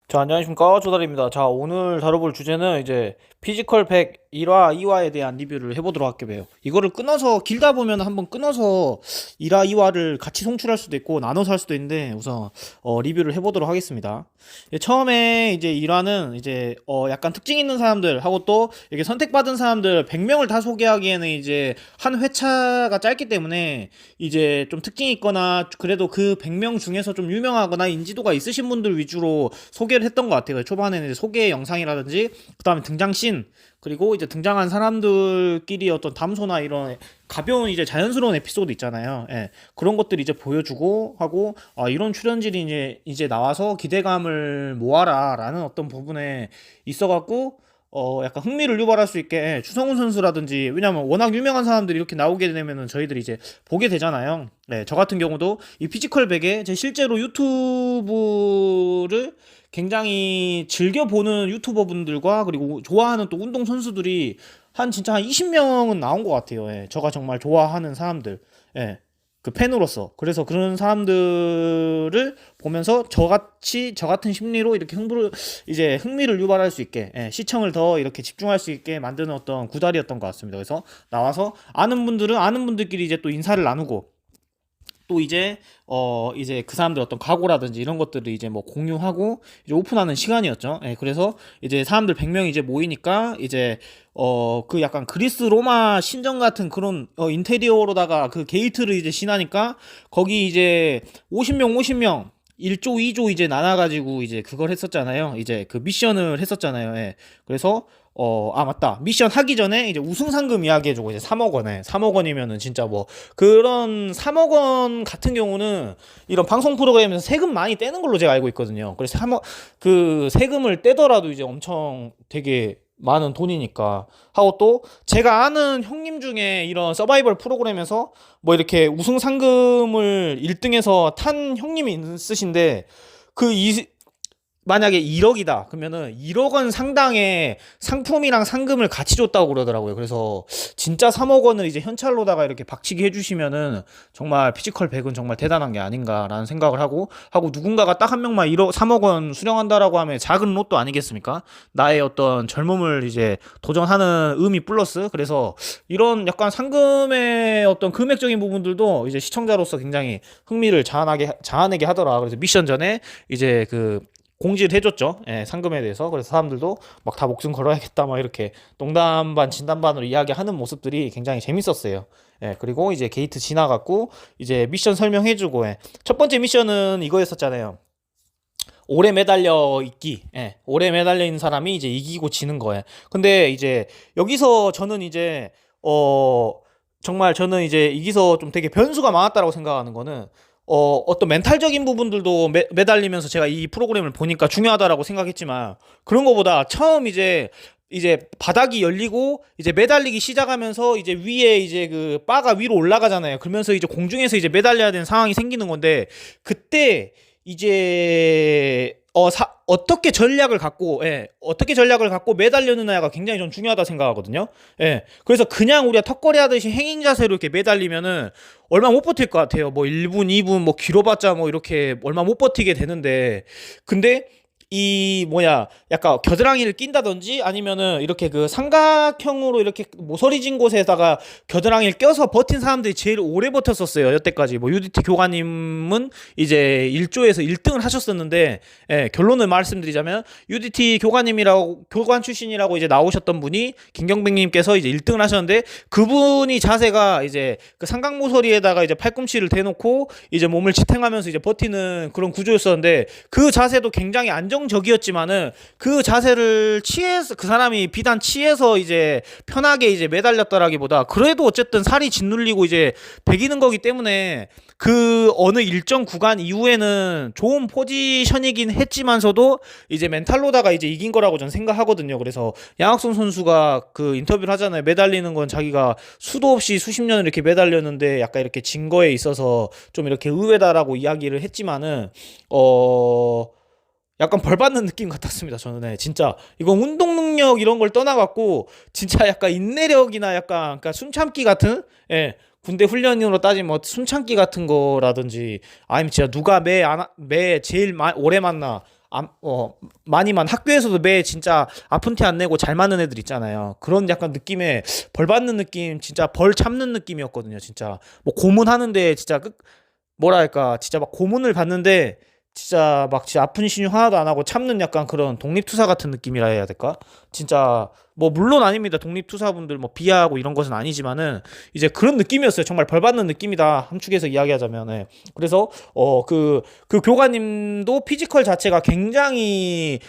자, 안녕하십니까. 조달입니다. 자, 오늘 다뤄볼 주제는 이제 피지컬 100 1화, 2화에 대한 리뷰를 해보도록 할게요. 이거를 끊어서, 길다 보면 한번 끊어서 1화, 2화를 같이 송출할 수도 있고, 나눠서 할 수도 있는데, 우선, 리뷰를 해보도록 하겠습니다. 처음에 이제 1화는 이제, 약간 특징 있는 사람들 하고 또, 이렇게 선택받은 사람들 100명을 다 소개하기에는 이제, 한 회차가 짧기 때문에, 이제 좀 특징이 있거나, 그래도 그 100명 중에서 좀 유명하거나 인지도가 있으신 분들 위주로 소개를 했던 것 같아요. 초반에는 이제 소개 영상이라든지, 그 다음에 등장씬, 그리고 이제 등장한 사람들끼리 어떤 담소나 이런 가벼운 이제 자연스러운 에피소드 있잖아요. 예. 그런 것들 이제 보여주고 하고, 이런 출연진이 이제 나와서 기대감을 모아라라는 어떤 부분에 있어갖고, 약간 흥미를 유발할 수 있게, 추성훈 선수라든지, 왜냐면 워낙 유명한 사람들이 이렇게 나오게 되면은 저희들이 이제 보게 되잖아요. 네, 저 같은 경우도 이 피지컬 백에 제 실제로 유튜브를 굉장히 즐겨보는 유튜버분들과 그리고 좋아하는 또 운동 선수들이 진짜 한 20명은 나온 것 같아요. 예, 저가 정말 좋아하는 사람들. 예. 그 팬으로서 그래서 그런 사람들을 보면서 저 같은 심리로 이렇게 흥미를 유발할 수 있게, 시청을 더 이렇게 집중할 수 있게 만드는 어떤 구달이었던 것 같습니다. 그래서 나와서 아는 분들은 아는 분들끼리 이제 또 인사를 나누고, 또 이제 그 사람들 어떤 각오라든지 이런 것들을 이제 뭐 공유하고 이제 오픈하는 시간이었죠. 예, 그래서 이제 사람들 100명 이제 모이니까 이제 그 약간 그리스 로마 신전 같은 그런 인테리어로다가 그 게이트를 이제 지나니까 거기 이제 50명 1조 2조 이제 나눠가지고 이제 그걸 했었잖아요. 이제 그 미션을 했었잖아요. 예. 그래서 맞다. 미션 하기 전에 이제 우승 상금 이야기해주고 이제 3억 원에 3억 원이면은 진짜 뭐 그런 3억 원 같은 경우는 이런 방송 프로그램에서 세금 많이 떼는 걸로 제가 알고 있거든요. 그래서 그 세금을 떼더라도 이제 엄청 되게 많은 돈이니까 하고, 또 제가 아는 형님 중에 이런 서바이벌 프로그램에서 뭐 이렇게 우승 상금을 1등에서 탄 형님이 있으신데, 그 만약에 1억이다 그러면은 1억 원 상당의 상품이랑 상금을 같이 줬다고 그러더라고요. 그래서 진짜 3억 원을 이제 현찰로다가 이렇게 박치기 해주시면은 정말 피지컬 100은 정말 대단한 게 아닌가라는 생각을 하고 누군가가 딱 한 명만 3억 원 수령한다라고 하면 작은 로또 아니겠습니까? 나의 어떤 젊음을 이제 도전하는 의미 플러스, 그래서 이런 약간 상금의 어떤 금액적인 부분들도 이제 시청자로서 굉장히 흥미를 자아내게 하더라. 그래서 미션 전에 이제 그 공지를 해줬죠. 예, 상금에 대해서. 그래서 사람들도 막 다 목숨 걸어야겠다 막 이렇게 농담 반 진담 반으로 이야기하는 모습들이 굉장히 재밌었어요. 예, 그리고 이제 게이트 지나갔고 이제 미션 설명해주고, 첫 번째 미션은 이거였었잖아요. 오래 매달려 있기. 예, 오래 매달려 있는 사람이 이제 이기고 지는 거예요. 근데 이제 여기서 저는 이제 정말 저는 이제 여기서 좀 되게 변수가 많았다라고 생각하는 거는, 어떤 멘탈적인 부분들도 매달리면서 제가 이 프로그램을 보니까 중요하다라고 생각했지만, 그런 거보다 처음 이제 바닥이 열리고 이제 매달리기 시작하면서 이제 위에 이제 그 바가 위로 올라가잖아요. 그러면서 이제 공중에서 이제 매달려야 되는 상황이 생기는 건데, 그때 이제 어떻게 전략을 갖고 매달려느냐가 굉장히 좀 중요하다 생각하거든요. 예. 그래서 그냥 우리가 턱걸이 하듯이 행인 자세로 이렇게 매달리면은 얼마 못 버틸 것 같아요. 뭐 1분, 2분, 뭐 길어봤자 뭐 이렇게 얼마 못 버티게 되는데, 근데 약간 겨드랑이를 낀다든지 아니면은 이렇게 그 삼각형으로 이렇게 모서리 진 곳에다가 겨드랑이를 껴서 버틴 사람들이 제일 오래 버텼었어요. 여태까지. 뭐 UDT 교관님은 이제 1조에서 1등을 하셨었는데, 결론을 말씀드리자면 UDT 교관 출신이라고 이제 나오셨던 분이 김경백님께서 이제 1등을 하셨는데, 그분이 자세가 이제 그 삼각 모서리에다가 이제 팔꿈치를 대놓고 이제 몸을 지탱하면서 이제 버티는 그런 구조였었는데, 그 자세도 굉장히 안정적이었지만은 그 자세를 취해서 그 사람이 비단 취해서 이제 편하게 이제 매달렸다라기보다 그래도 어쨌든 살이 짓눌리고 이제 배기는 거기 때문에 그 어느 일정 구간 이후에는 좋은 포지션이긴 했지만서도 이제 멘탈로다가 이제 이긴 거라고 저는 생각하거든요. 그래서 양학선 선수가 그 인터뷰를 하잖아요. 매달리는 건 자기가 수도 없이 수십 년을 이렇게 매달렸는데 약간 이렇게 진 거에 있어서 좀 이렇게 의외다라고 이야기를 했지만은 약간 벌 받는 느낌 같았습니다. 저는. 진짜 이건 운동 능력 이런 걸 떠나갖고 진짜 약간 인내력이나 약간 그러니까 숨참기 같은, 군대 훈련으로 따지면 숨참기 같은 거라든지, 아니면 진짜 누가 매 제일 오래 만나, 많이만 학교에서도 매 진짜 아픈 티 안 내고 잘 맞는 애들 있잖아요. 그런 약간 느낌의 벌 받는 느낌, 진짜 벌 참는 느낌이었거든요. 진짜 뭐 고문하는데 진짜 뭐랄까 진짜 막 고문을 받는데 진짜 막 진짜 아픈 신용 하나도 안 하고 참는 약간 그런 독립투사 같은 느낌이라 해야 될까? 진짜 뭐 물론 아닙니다. 독립투사분들 뭐 비하하고 이런 것은 아니지만은 이제 그런 느낌이었어요. 정말 벌 받는 느낌이다. 함축해서 이야기하자면. 네. 그래서 그 교관님도 피지컬 자체가 굉장히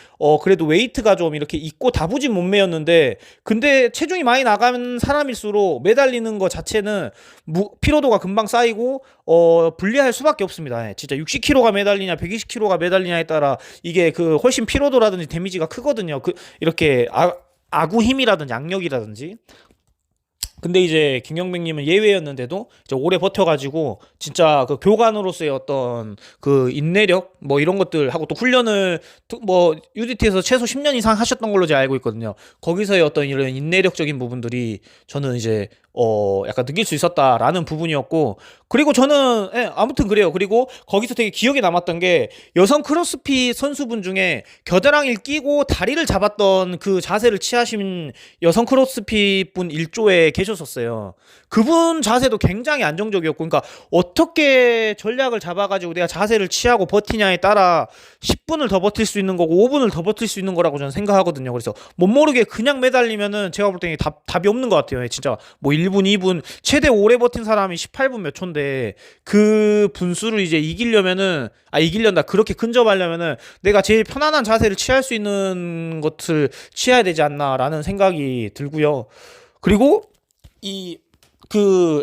그래도 웨이트가 좀 이렇게 있고 다부진 몸매였는데 근데 체중이 많이 나가는 사람일수록 매달리는 것 자체는 피로도가 금방 쌓이고 불리할 수밖에 없습니다. 네. 진짜 60kg가 매달리냐 120kg가 매달리냐에 따라 이게 그 훨씬 피로도라든지 데미지가 크거든요. 이렇게 아구 힘이라든지 악력이라든지. 근데 이제 김경백님은 예외였는데도 이제 오래 버텨가지고 진짜 그 교관으로서의 어떤 그 인내력 뭐 이런 것들 하고 또 훈련을 뭐 UDT에서 최소 10년 이상 하셨던 걸로 제가 알고 있거든요. 거기서의 어떤 이런 인내력적인 부분들이 저는 이제 약간 느낄 수 있었다라는 부분이었고 그리고 저는 아무튼 그래요. 그리고 거기서 되게 기억에 남았던 게 여성 크로스핏 선수분 중에 겨드랑이를 끼고 다리를 잡았던 그 자세를 취하신 여성 크로스핏 분 1조에 계셨었어요. 그분 자세도 굉장히 안정적이었고 그러니까 어떻게 전략을 잡아가지고 내가 자세를 취하고 버티냐에 따라 10분을 더 버틸 수 있는 거고 5분을 더 버틸 수 있는 거라고 저는 생각하거든요. 그래서 못 모르게 그냥 매달리면은 제가 볼 때는 답이 없는 것 같아요. 진짜 뭐 1분, 2분 최대 오래 버틴 사람이 18분 몇 초인데 그 분수를 이제 이기려다 그렇게 근접하려면은 내가 제일 편안한 자세를 취할 수 있는 것을 취해야 되지 않나라는 생각이 들고요. 그리고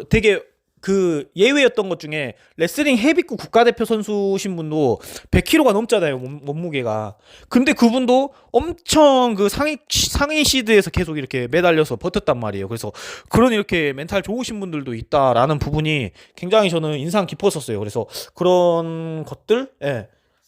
되게 그 예외였던 것 중에 레슬링 헤비급 국가대표 선수신 분도 100kg가 넘잖아요 몸무게가. 근데 그분도 엄청 그 상위 시드에서 계속 이렇게 매달려서 버텼단 말이에요. 그래서 그런 이렇게 멘탈 좋으신 분들도 있다라는 부분이 굉장히 저는 인상 깊었었어요. 그래서 그런 것들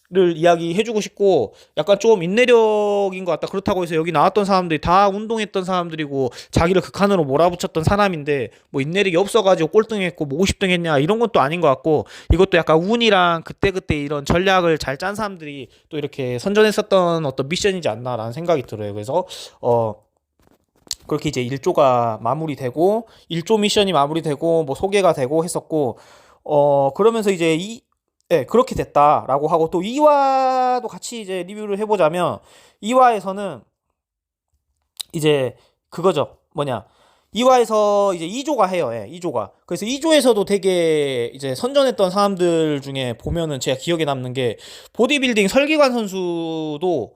를 이야기해주고 싶고 약간 좀 인내력인 것 같다. 그렇다고 해서 여기 나왔던 사람들이 다 운동했던 사람들이고 자기를 극한으로 몰아붙였던 사람인데 뭐 인내력이 없어가지고 꼴등했고 뭐 50등 했냐 이런 것도 아닌 것 같고 이것도 약간 운이랑 그때그때 이런 전략을 잘 짠 사람들이 또 이렇게 선전했었던 어떤 미션이지 않나라는 생각이 들어요. 그래서 그렇게 이제 1조가 마무리되고 1조 미션이 마무리되고 뭐 소개가 되고 했었고 그러면서 이제 그렇게 됐다라고 하고 또 2화도 같이 이제 리뷰를 해보자면 2화에서는 이제 그거죠. 2화에서 이제 2조가 해요. 2조가. 그래서 2조에서도 되게 이제 선전했던 사람들 중에 보면은 제가 기억에 남는 게 보디빌딩 설기관 선수도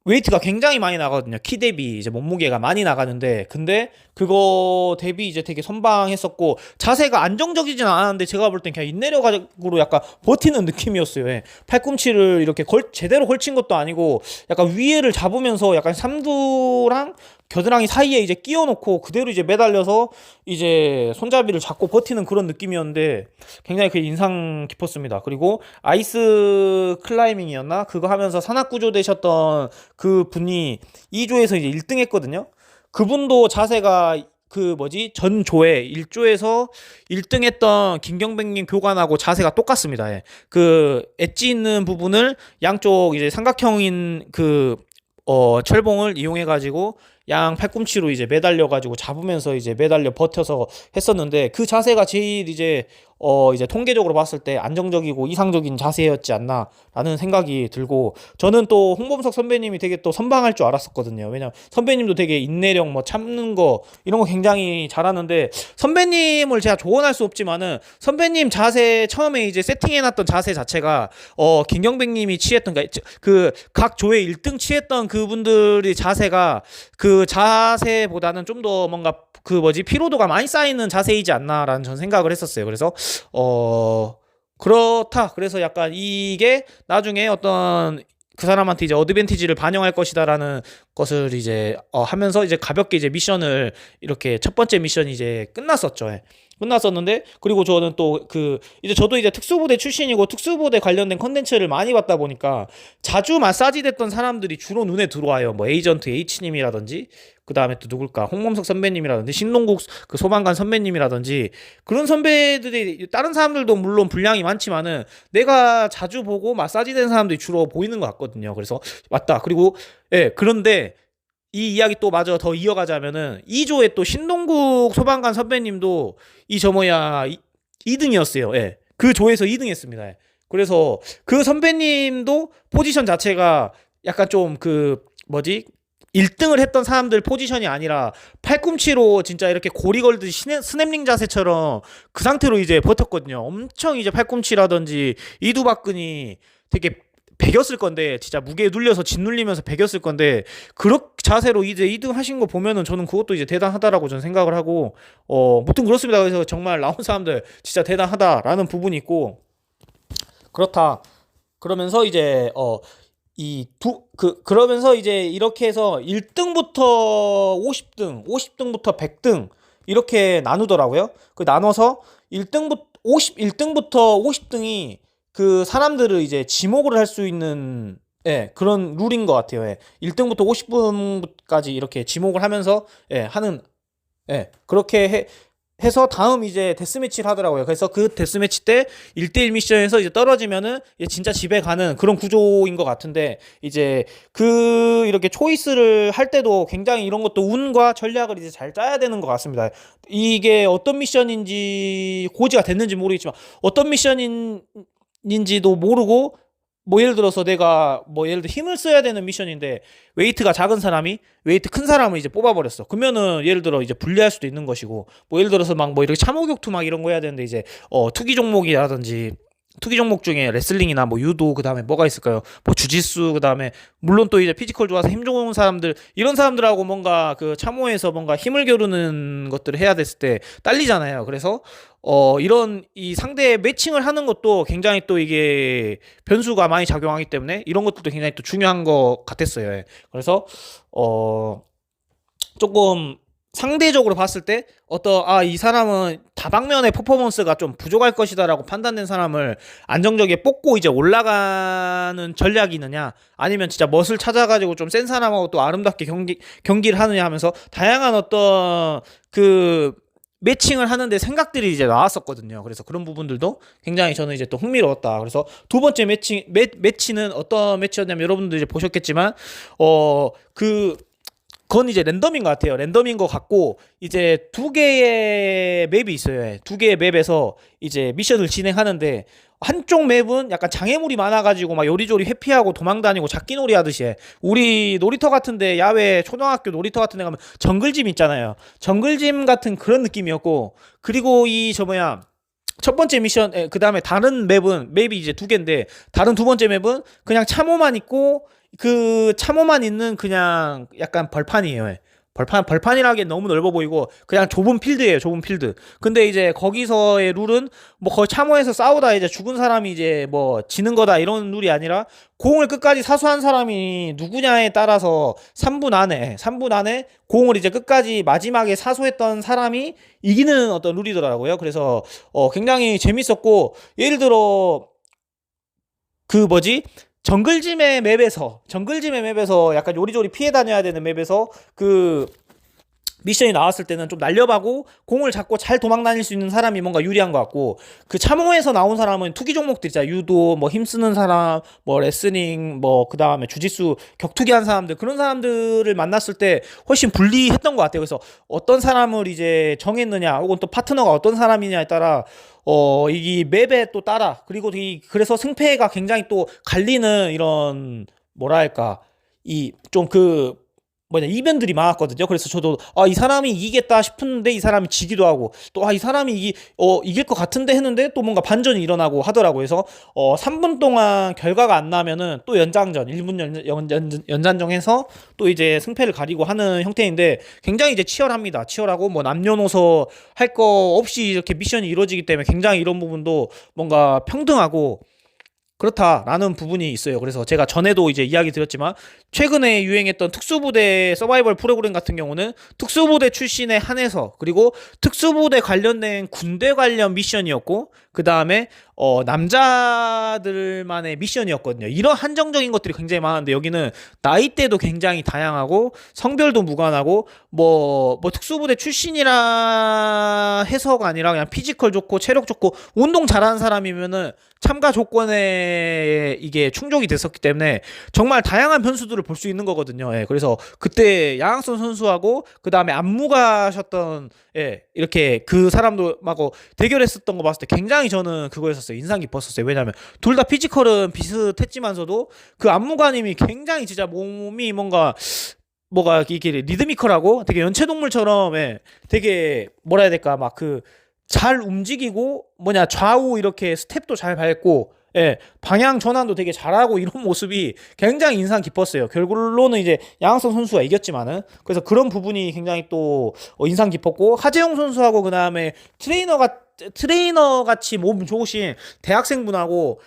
웨이트가 굉장히 많이 나가거든요. 키 대비 이제 몸무게가 많이 나가는데 근데 그거 대비 이제 되게 선방했었고 자세가 안정적이진 않았는데 제가 볼 땐 그냥 인내력으로 약간 버티는 느낌이었어요. 팔꿈치를 이렇게 제대로 걸친 것도 아니고 약간 위에를 잡으면서 약간 삼두랑 겨드랑이 사이에 이제 끼워놓고 그대로 이제 매달려서 이제 손잡이를 잡고 버티는 그런 느낌이었는데 굉장히 그 인상 깊었습니다. 그리고 아이스 클라이밍이었나? 그거 하면서 산악구조 되셨던 그 분이 2조에서 이제 1등 했거든요. 그분도 자세가 전조에 1조에서 1등 했던 김경백님 교관하고 자세가 똑같습니다. 그 엣지 있는 부분을 양쪽 이제 삼각형인 철봉을 이용해가지고 양 팔꿈치로 이제 매달려가지고 잡으면서 이제 매달려 버텨서 했었는데 그 자세가 제일 이제 통계적으로 봤을 때 안정적이고 이상적인 자세였지 않나라는 생각이 들고 저는 또 홍범석 선배님이 되게 또 선방할 줄 알았었거든요. 왜냐면 선배님도 되게 인내력 뭐 참는 거 이런 거 굉장히 잘하는데 선배님을 제가 조언할 수 없지만은 선배님 자세 처음에 이제 세팅해놨던 자세 자체가 김경백님이 취했던 그 각 조에 1등 취했던 그분들의 자세가 그 자세보다는 좀 더 뭔가 피로도가 많이 쌓이는 자세이지 않나라는 전 생각을 했었어요. 그래서 그렇다. 그래서 약간 이게 나중에 어떤 그 사람한테 이제 어드밴티지를 반영할 것이다라는 것을 이제 하면서 이제 가볍게 이제 미션을 이렇게 첫 번째 미션이 이제 끝났었죠. 끝났었는데, 그리고 저는 또 이제 저도 이제 특수부대 출신이고 특수부대 관련된 컨텐츠를 많이 봤다 보니까 자주 마사지 됐던 사람들이 주로 눈에 들어와요. 뭐 에이전트 H님이라든지, 그 다음에 또 누굴까, 홍범석 선배님이라든지, 신동국 그 소방관 선배님이라든지, 그런 선배들이, 다른 사람들도 물론 분량이 많지만은 내가 자주 보고 마사지 된 사람들이 주로 보이는 것 같거든요. 그래서 맞다. 그리고 예, 그런데 이 이야기 또 마저 더 이어가자면은 2조에 또 신동국 소방관 선배님도 이 저 뭐야 2등이었어요. 예. 그 조에서 2등 했습니다. 예. 그래서 그 선배님도 포지션 자체가 약간 좀 뭐지? 1등을 했던 사람들 포지션이 아니라 팔꿈치로 진짜 이렇게 고리 걸듯이 스냅링 자세처럼 그 상태로 이제 버텼거든요. 엄청 이제 팔꿈치라든지 이두박근이 되게 배겼을 건데, 진짜 무게에 눌려서 짓눌리면서 배겼을 건데, 그런 자세로 이제 2등 하신 거 보면은 저는 그것도 이제 대단하다라고 저는 생각을 하고, 무튼 그렇습니다. 그래서 정말 나온 사람들 진짜 대단하다라는 부분이 있고, 그렇다. 그러면서 이제 그러면서 이제 이렇게 해서 1등부터 50등, 50등부터 100등 이렇게 나누더라고요. 그 나눠서 1등부터 50등이 그 사람들을 이제 지목을 할 수 있는, 예, 그런 룰인 것 같아요. 예. 1등부터 50분까지 이렇게 지목을 하면서, 예, 하는, 예, 해서 다음 이제 데스매치를 하더라고요. 그래서 그 데스매치 때 1대1 미션에서 이제 떨어지면은 진짜 집에 가는 그런 구조인 것 같은데, 이제 이렇게 초이스를 할 때도 굉장히 이런 것도 운과 전략을 이제 잘 짜야 되는 것 같습니다. 이게 어떤 미션인지 고지가 됐는지 모르겠지만, 어떤 미션인지도 모르고, 뭐 예를 들어서 내가 뭐 예를 들어 힘을 써야 되는 미션인데 웨이트가 작은 사람이 웨이트 큰 사람을 이제 뽑아버렸어. 그러면은 예를 들어 이제 불리할 수도 있는 것이고, 뭐 예를 들어서 막 뭐 이렇게 참호격투 막 이런 거 해야 되는데 이제 투기 종목이라든지, 투기 종목 중에 레슬링이나 뭐 유도, 그 다음에 뭐가 있을까요? 뭐 주짓수, 그 다음에 물론 또 이제 피지컬 좋아서 힘 좋은 사람들, 이런 사람들하고 뭔가 그 참호에서 뭔가 힘을 겨루는 것들을 해야 됐을 때 딸리잖아요. 그래서 이런 이 상대 매칭을 하는 것도 굉장히 또 이게 변수가 많이 작용하기 때문에 이런 것들도 굉장히 또 중요한 것 같았어요. 예. 그래서 조금 상대적으로 봤을 때 이 사람은 다방면의 퍼포먼스가 좀 부족할 것이다라고 판단된 사람을 안정적이게 뽑고 이제 올라가는 전략이 있느냐, 아니면 진짜 멋을 찾아가지고 좀 센 사람하고 또 아름답게 경기를 하느냐 하면서 다양한 어떤 매칭을 하는데 생각들이 이제 나왔었거든요. 그래서 그런 부분들도 굉장히 저는 이제 또 흥미로웠다. 그래서 두 번째 매치는 어떤 매치였냐면, 여러분들 이제 보셨겠지만, 그건 이제 랜덤인 것 같아요. 랜덤인 것 같고, 이제 2개의 맵이 있어요. 2개의 맵에서 이제 미션을 진행하는데, 한쪽 맵은 약간 장애물이 많아가지고 막 요리조리 회피하고 도망다니고 잡기놀이 하듯이 해. 우리 놀이터 같은데, 야외 초등학교 놀이터 같은 데 가면 정글짐 있잖아요. 정글짐 같은 그런 느낌이었고, 그리고 첫 번째 미션, 그 다음에 다른 맵이 이제 2개인데, 다른 두 번째 맵은 그냥 참호만 있고, 그 참호만 있는 그냥 약간 벌판이에요. 예. 벌판이라기엔 너무 넓어 보이고 그냥 좁은 필드예요. 좁은 필드. 근데 이제 거기서의 룰은 뭐 거의 참호에서 싸우다 이제 죽은 사람이 이제 뭐 지는 거다 이런 룰이 아니라, 공을 끝까지 사수한 사람이 누구냐에 따라서 3분 안에 공을 이제 끝까지 마지막에 사수했던 사람이 이기는 어떤 룰이더라고요. 그래서 굉장히 재밌었고, 예를 들어 정글짐의 맵에서 약간 요리조리 피해 다녀야 되는 맵에서 미션이 나왔을 때는 좀 날려가고 공을 잡고 잘 도망 다닐 수 있는 사람이 뭔가 유리한 것 같고, 그 참호에서 나온 사람은 투기 종목들 있잖아요. 유도, 뭐 힘쓰는 사람, 뭐 레슬링, 뭐 그 다음에 주짓수, 격투기 한 사람들, 그런 사람들을 만났을 때 훨씬 불리했던 것 같아요. 그래서 어떤 사람을 이제 정했느냐, 혹은 또 파트너가 어떤 사람이냐에 따라 이 맵에 또 따라, 그리고 그래서 승패가 굉장히 또 갈리는 이런, 뭐랄까, 이변들이 많았거든요. 그래서 저도 이 사람이 이기겠다 싶은데 이 사람이 지기도 하고, 또 이 사람이 이길 것 같은데 했는데 또 뭔가 반전이 일어나고 하더라고요. 그래서 3분 동안 결과가 안 나면은 또 연장전, 1분 연장전해서 또 이제 승패를 가리고 하는 형태인데, 굉장히 이제 치열하고 뭐 남녀노소 할 거 없이 이렇게 미션이 이루어지기 때문에 굉장히 이런 부분도 뭔가 평등하고, 그렇다라는 부분이 있어요. 그래서 제가 전에도 이제 이야기 드렸지만 최근에 유행했던 특수부대 서바이벌 프로그램 같은 경우는 특수부대 출신에 한해서 그리고 특수부대 관련된 군대 관련 미션이었고 그 다음에 남자들만의 미션이었거든요. 이런 한정적인 것들이 굉장히 많은데 여기는 나이대도 굉장히 다양하고 성별도 무관하고 뭐 특수부대 출신이라 해서가 아니라 그냥 피지컬 좋고 체력 좋고 운동 잘하는 사람이면은 참가 조건에 이게 충족이 됐었기 때문에 정말 다양한 변수들을 볼 수 있는 거거든요. 예, 그래서 그때 양학선 선수하고 그 다음에 안무가셨던 예, 이렇게 그 사람들하고 대결했었던 거 봤을 때 굉장히 저는 그거였었어요. 인상 깊었었어요. 왜냐하면 둘 다 피지컬은 비슷했지만서도 그 안무가님이 굉장히 진짜 몸이 뭐가 이게 리드미컬하고 되게 연체동물처럼 예, 되게 뭐라 해야 될까 막 그 잘 움직이고 좌우 이렇게 스텝도 잘 밟고 예, 방향 전환도 되게 잘하고 이런 모습이 굉장히 인상 깊었어요. 결국로는 이제 양학선 선수가 이겼지만은 그래서 그런 부분이 굉장히 또 인상 깊었고 하재용 선수하고 그 다음에 트레이너 같이 몸 좋으신 대학생분하고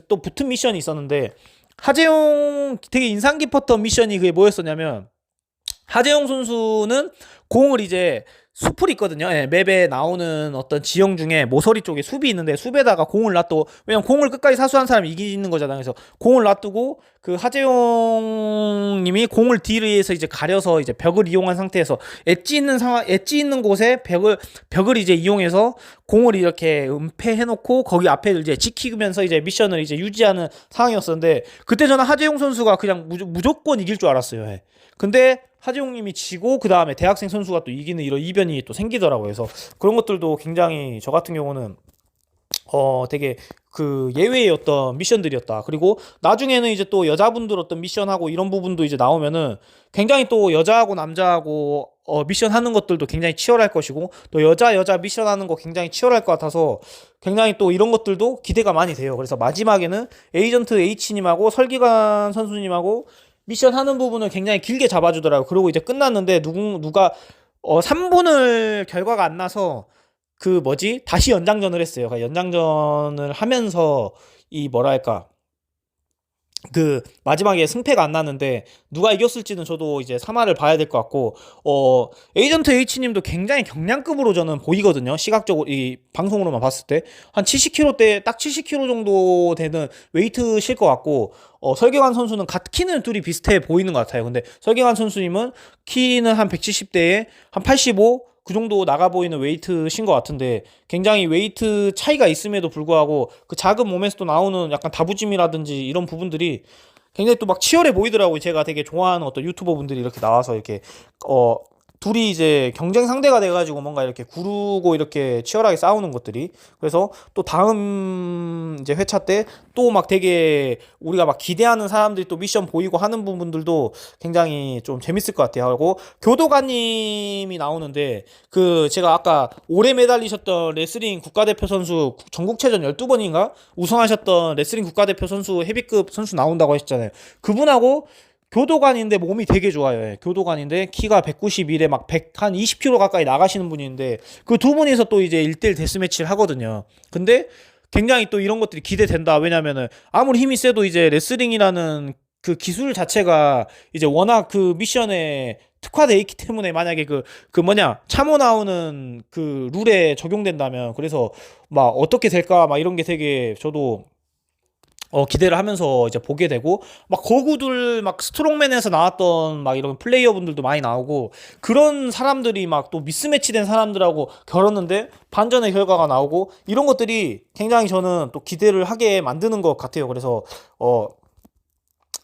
또 붙은 미션이 있었는데 하재용 되게 인상 깊었던 미션이 그게 뭐였었냐면 하재용 선수는 공을 이제 숲을 있거든요. 예, 맵에 나오는 어떤 지형 중에 모서리 쪽에 숲이 있는데 숲에다가 공을 놔두고 왜냐면 공을 끝까지 사수한 사람이 이기는 거잖아요. 그래서 공을 놔두고 그 하재용 님이 공을 뒤에서 이제 가려서 이제 벽을 이용한 상태에서 엣지 있는 곳에 벽을 이제 이용해서 공을 이렇게 은폐해 놓고 거기 앞에 이제 지키면서 이제 미션을 이제 유지하는 상황이었었는데 그때 저는 하재용 선수가 그냥 무조건 이길 줄 알았어요. 예. 근데 하재용님이 지고 그 다음에 대학생 선수가 또 이기는 이런 이변이 또 생기더라고요. 그래서 그런 것들도 굉장히 저 같은 경우는 되게 그 예외의 어떤 미션들이었다. 그리고 나중에는 이제 또 여자분들 어떤 미션하고 이런 부분도 이제 나오면은 굉장히 또 여자하고 남자하고 미션 하는 것들도 굉장히 치열할 것이고 또 여자 미션 하는 거 굉장히 치열할 것 같아서 굉장히 또 이런 것들도 기대가 많이 돼요. 그래서 마지막에는 에이전트 H님하고 설기관 선수님하고 미션 하는 부분을 굉장히 길게 잡아주더라고요. 그리고 이제 끝났는데 누가 3분을 결과가 안 나서 다시 연장전을 했어요. 그러니까 연장전을 하면서 이 뭐랄까 그 마지막에 승패가 안 났는데 누가 이겼을지는 저도 이제 3화를 봐야 될 것 같고 에이전트 H님도 굉장히 경량급으로 저는 보이거든요. 시각적으로 이 방송으로만 봤을 때 한 70kg대 딱 70kg 정도 되는 웨이트실 것 같고 설계관 선수는 키는 둘이 비슷해 보이는 것 같아요. 근데 설계관 선수님은 키는 한 170대에 한 85 그 정도 나가 보이는 웨이트신 것 같은데 굉장히 웨이트 차이가 있음에도 불구하고 그 작은 몸에서도 나오는 약간 다부짐이라든지 이런 부분들이 굉장히 또 막 치열해 보이더라고요. 제가 되게 좋아하는 어떤 유튜버 분들이 이렇게 나와서 이렇게 둘이 이제 경쟁 상대가 돼가지고 뭔가 이렇게 구르고 이렇게 치열하게 싸우는 것들이 그래서 또 다음 이제 회차 때 또 막 되게 우리가 막 기대하는 사람들이 또 미션 보이고 하는 부분들도 굉장히 좀 재밌을 것 같아요. 하고 교도관님이 나오는데 그 제가 아까 오래 매달리셨던 레슬링 국가대표 선수 전국체전 12번인가 우승하셨던 레슬링 국가대표 선수 헤비급 선수 나온다고 하셨잖아요. 그분하고 교도관인데 몸이 되게 좋아요. 예. 교도관인데 키가 191에 막 20kg 가까이 나가시는 분인데 그 두 분이서 또 이제 1대1 데스매치를 하거든요. 근데 굉장히 또 이런 것들이 기대된다. 왜냐면은 아무리 힘이 세도 이제 레슬링이라는 그 기술 자체가 이제 워낙 그 미션에 특화돼 있기 때문에 만약에 참호 나오는 그 룰에 적용된다면 그래서 막 어떻게 될까 막 이런 게 되게 저도 기대를 하면서 이제 보게 되고 막 거구들 막 스트롱맨에서 나왔던 막 이런 플레이어 분들도 많이 나오고 그런 사람들이 막 또 미스매치된 사람들하고 겨뤘는데 반전의 결과가 나오고 이런 것들이 굉장히 저는 또 기대를 하게 만드는 것 같아요. 그래서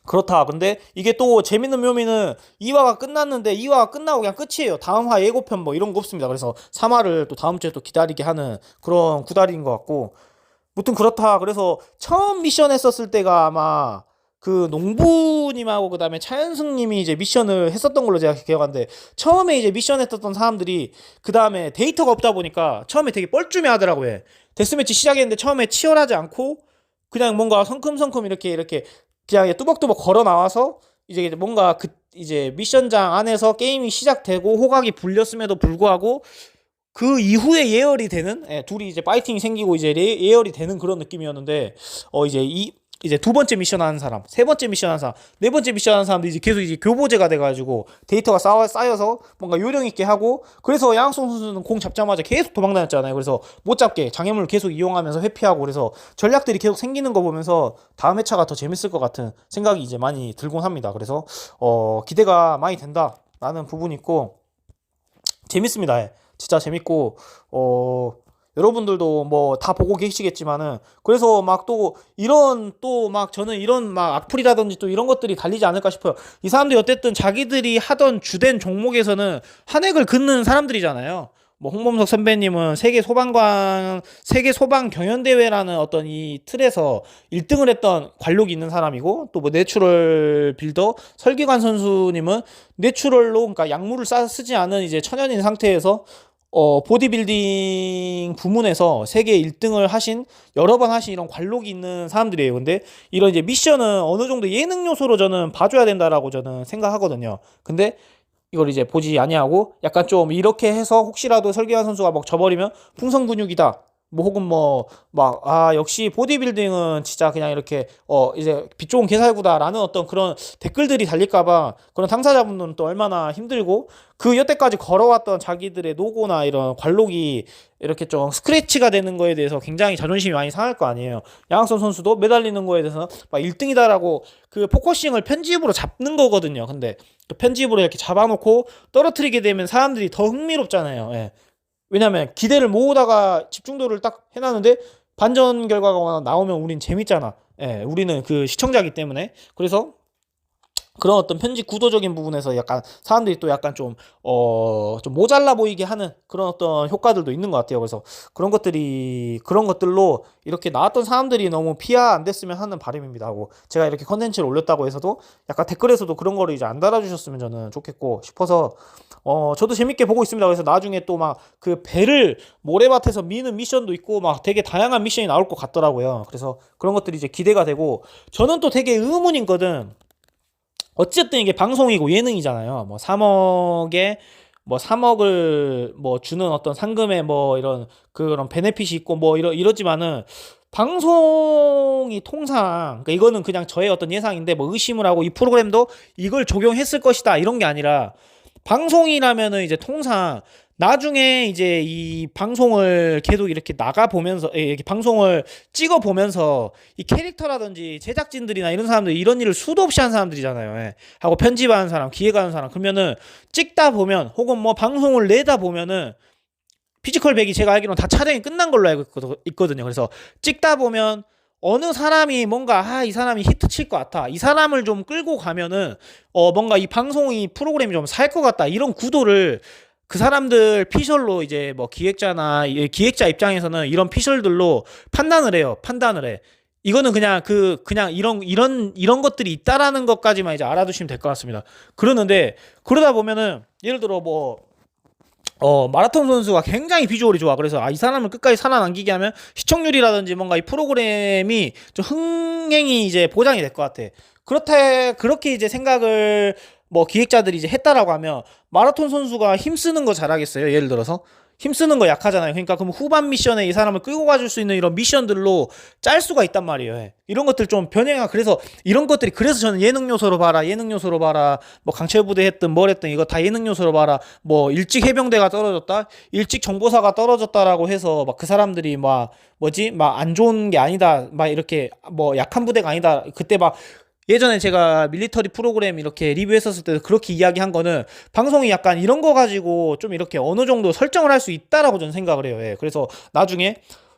그렇다. 근데 이게 또 재밌는 묘미는 2화가 끝났는데 2화가 끝나고 그냥 끝이에요. 다음 화 예고편 뭐 이런 거 없습니다. 그래서 3화를 또 다음 주에 또 기다리게 하는 그런 구달인 것 같고 무튼 그렇다. 그래서 처음 미션 했었을 때가 아마 그 농부님하고 그 다음에 차현승님이 이제 미션을 했었던 걸로 제가 기억하는데 처음에 이제 미션 했었던 사람들이 그 다음에 데이터가 없다 보니까 처음에 되게 뻘쭘해 하더라고요. 데스매치 시작했는데 처음에 치열하지 않고 그냥 뭔가 성큼성큼 이렇게 그냥 뚜벅뚜벅 걸어 나와서 이제 뭔가 이제 미션장 안에서 게임이 시작되고 호각이 불렸음에도 불구하고 그 이후에 예열이 되는, 예, 둘이 이제 파이팅이 생기고 이제 예열이 되는 그런 느낌이었는데, 이제 두 번째 미션 하는 사람, 세 번째 미션 하는 사람, 네 번째 미션 하는 사람도 이제 계속 이제 교보제가 돼가지고 데이터가 쌓여서 뭔가 요령 있게 하고, 그래서 양학송 선수는 공 잡자마자 계속 도망 다녔잖아요. 그래서 못 잡게 장애물을 계속 이용하면서 회피하고, 그래서 전략들이 계속 생기는 거 보면서 다음 회차가 더 재밌을 것 같은 생각이 이제 많이 들곤 합니다. 그래서 기대가 많이 된다라는 부분이 있고 재밌습니다. 예. 진짜 재밌고 여러분들도 뭐 다 보고 계시겠지만은, 그래서 막 또 이런 또 막 저는 이런 막 악플이라든지 또 이런 것들이 달리지 않을까 싶어요. 이 사람들이 어쨌든 자기들이 하던 주된 종목에서는 한 획을 긋는 사람들이잖아요. 뭐 홍범석 선배님은 세계 소방 경연 대회라는 어떤 이 틀에서 1등을 했던 관록이 있는 사람이고, 또 뭐 내추럴 빌더 설기관 선수님은 내추럴로, 그러니까 약물을 쓰지 않은 이제 천연인 상태에서 보디빌딩 부문에서 세계 1등을 하신, 여러 번 하신 이런 관록이 있는 사람들이에요. 근데 이런 이제 미션은 어느 정도 예능 요소로 저는 봐줘야 된다라고 저는 생각하거든요. 근데 이걸 이제 보지 아니하고 약간 좀 이렇게 해서 혹시라도 설계환 선수가 막 져버리면 풍선 근육이다, 뭐 혹은 뭐 막 역시 보디빌딩은 진짜 그냥 이렇게 이제 빛 좋은 개살구다라는 어떤 그런 댓글들이 달릴까봐, 그런 당사자분들은 또 얼마나 힘들고 그 여태까지 걸어왔던 자기들의 노고나 이런 관록이 이렇게 좀 스크래치가 되는 거에 대해서 굉장히 자존심이 많이 상할 거 아니에요. 양학선 선수도 매달리는 거에 대해서 막 1등이다라고 그 포커싱을 편집으로 잡는 거거든요. 근데 그 편집으로 이렇게 잡아놓고 떨어뜨리게 되면 사람들이 더 흥미롭잖아요. 예. 왜냐면 기대를 모으다가 집중도를 딱 해놨는데 반전 결과가 나오면 우린 재밌잖아. 예, 우리는 그 시청자이기 때문에. 그래서 그런 어떤 편집 구도적인 부분에서 약간 사람들이 또 약간 좀 모자라 보이게 하는 그런 어떤 효과들도 있는 것 같아요. 그래서 그런 것들로 이렇게 나왔던 사람들이 너무 피하 안 됐으면 하는 바람입니다. 하고 제가 이렇게 컨텐츠를 올렸다고 해서도 약간 댓글에서도 그런 거를 이제 안 달아주셨으면 저는 좋겠고 싶어서 저도 재밌게 보고 있습니다. 그래서 나중에 또 막 그 배를 모래밭에서 미는 미션도 있고 막 되게 다양한 미션이 나올 것 같더라고요. 그래서 그런 것들이 이제 기대가 되고, 저는 또 되게 의문이거든. 어쨌든 이게 방송이고 예능이잖아요. 뭐 3억을 뭐 주는 어떤 상금에 뭐 이런 그런 베네핏이 있고 뭐 이러지만은, 방송이 통상, 그러니까 이거는 그냥 저의 어떤 예상인데 뭐 의심을 하고 이 프로그램도 이걸 적용했을 것이다 이런 게 아니라, 방송이라면은 이제 통상 나중에 이제 이 방송을 계속 이렇게 나가 보면서, 이렇게 방송을 찍어 보면서 이 캐릭터라든지 제작진들이나 이런 사람들, 이런 일을 수도 없이 한 사람들이잖아요. 예. 하고 편집하는 사람, 기획하는 사람, 그러면은 찍다 보면 혹은 뭐 방송을 내다 보면은 피지컬 100이 제가 알기로는 다 촬영이 끝난 걸로 알고 있거든요. 그래서 찍다 보면 어느 사람이 뭔가 이 사람이 히트 칠 것 같아, 이 사람을 좀 끌고 가면은 뭔가 이 방송이 프로그램이 좀 살 것 같다, 이런 구도를 그 사람들 피셜로 이제 뭐 기획자나 기획자 입장에서는 이런 피셜들로 판단을 해요. 판단을 해. 이거는 그냥 이런 것들이 있다라는 것까지만 이제 알아두시면 될 것 같습니다. 그러는데 그러다 보면은 예를 들어 뭐 마라톤 선수가 굉장히 비주얼이 좋아. 그래서 이 사람을 끝까지 살아남기게 하면 시청률이라든지 뭔가 이 프로그램이 좀 흥행이 이제 보장이 될 것 같아. 그렇게 이제 생각을 뭐 기획자들이 이제 했다라고 하면, 마라톤 선수가 힘쓰는 거 잘하겠어요? 예를 들어서 힘쓰는 거 약하잖아요. 그러니까 그럼 후반 미션에 이 사람을 끌고 가줄 수 있는 이런 미션들로 짤 수가 있단 말이에요. 예. 이런 것들 좀 변형하. 그래서 이런 것들이, 그래서 저는 예능 요소로 봐라, 예능 요소로 봐라, 뭐 강철부대 했든 뭘 했든 이거 다 예능 요소로 봐라. 뭐 일찍 해병대가 떨어졌다, 일찍 정보사가 떨어졌다라고 해서 막 그 사람들이 막 안 좋은 게 아니다, 막 이렇게 뭐 약한 부대가 아니다. 그때 막 예전에 제가 밀리터리 프로그램 이렇게 리뷰했었을 때 그렇게 이야기한 거는, 방송이 약간 이런 거 가지고 좀 이렇게 어느 정도 설정을 할 수 있다라고 저는 생각을 해요. 예. 그래서 나중에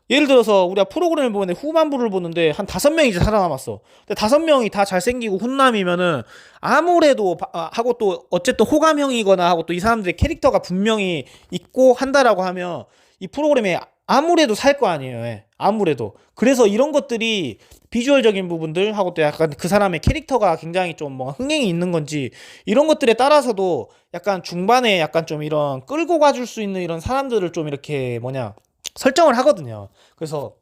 예를 들어서 우리가 프로그램을 보는데 후반부를 보는데 한 5명이 이제 살아남았어. 근데 5명이 다 잘생기고 훈남이면은 아무래도 하고 또 어쨌든 호감형이거나 하고 또 이 사람들의 캐릭터가 분명히 있고 한다라고 하면 이 프로그램에 아무래도 살 거 아니에요. 예. 아무래도. 그래서 이런 것들이 비주얼적인 부분들 하고 또 약간 그 사람의 캐릭터가 굉장히 좀 뭐 흥행이 있는 건지, 이런 것들에 따라서도 약간 중반에 약간 좀 이런 끌고 가줄 수 있는 이런 사람들을 좀 이렇게 설정을 하거든요. 그래서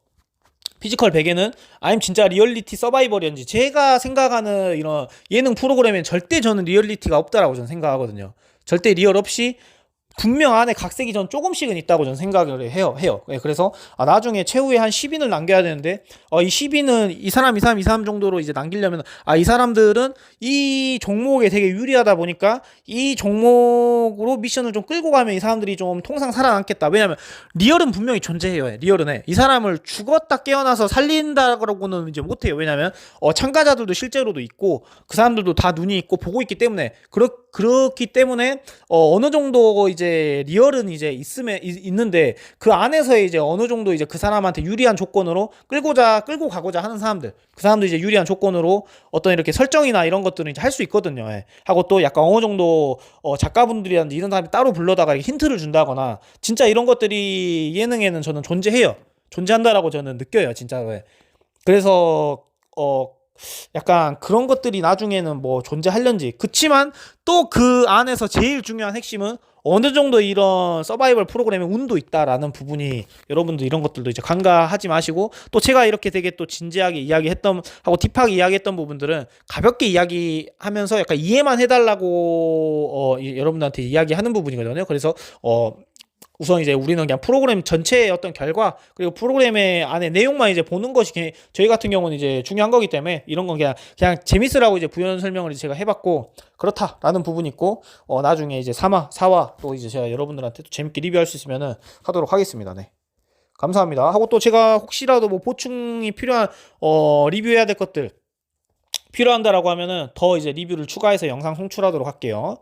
피지컬 100에는 아님 진짜 리얼리티 서바이벌이었는지, 제가 생각하는 이런 예능 프로그램엔 절대 저는 리얼리티가 없다라고 저는 생각하거든요. 절대 리얼 없이 분명 안에 각색이 전 조금씩은 있다고 저는 생각을 해요. 예, 그래서 나중에 최후에 한 10인을 남겨야 되는데 이 10인은 이 사람 정도로 이제 남기려면 이 사람들은 이 종목에 되게 유리하다 보니까 이 종목으로 미션을 좀 끌고 가면 이 사람들이 좀 통상 살아남겠다. 왜냐면 리얼은 분명히 존재해요. 예, 리얼은 이 사람을 죽었다 깨어나서 살린다고는 이제 못해요. 왜냐면 참가자들도 실제로도 있고 그 사람들도 다 눈이 있고 보고 있기 때문에 그렇기 때문에 어느 정도 이제 리얼은 이제 있는데 그 안에서 이제 어느 정도 이제 그 사람한테 유리한 조건으로 끌고 가고자 하는 사람들, 그 사람도 이제 유리한 조건으로 어떤 이렇게 설정이나 이런 것들은 이제 할 수 있거든요. 예. 하고 또 약간 어느 정도 작가분들이라든지 이런 사람이 따로 불러다가 힌트를 준다거나 진짜 이런 것들이 예능에는 저는 존재한다라고 저는 느껴요, 진짜로. 예. 그래서 약간 그런 것들이 나중에는 뭐 존재하려는지. 그치만 또 그 안에서 제일 중요한 핵심은 어느 정도 이런 서바이벌 프로그램에 운도 있다라는 부분이, 여러분들 이런 것들도 이제 간과하지 마시고, 또 제가 이렇게 되게 또 진지하게 이야기했던 하고 딥하게 이야기했던 부분들은 가볍게 이야기하면서 약간 이해만 해달라고 여러분들한테 이야기하는 부분이거든요. 그래서 우선 이제 우리는 그냥 프로그램 전체의 어떤 결과, 그리고 프로그램의 안에 내용만 이제 보는 것이 저희 같은 경우는 이제 중요한 거기 때문에 이런 건 그냥 재밌으라고 이제 부연 설명을 제가 해봤고 그렇다라는 부분이 있고, 나중에 이제 4화 또 이제 제가 여러분들한테 또 재밌게 리뷰할 수 있으면은 하도록 하겠습니다. 네. 감사합니다. 하고 또 제가 혹시라도 뭐 보충이 필요한 리뷰해야 될 것들 필요한다라고 하면은 더 이제 리뷰를 추가해서 영상 송출하도록 할게요.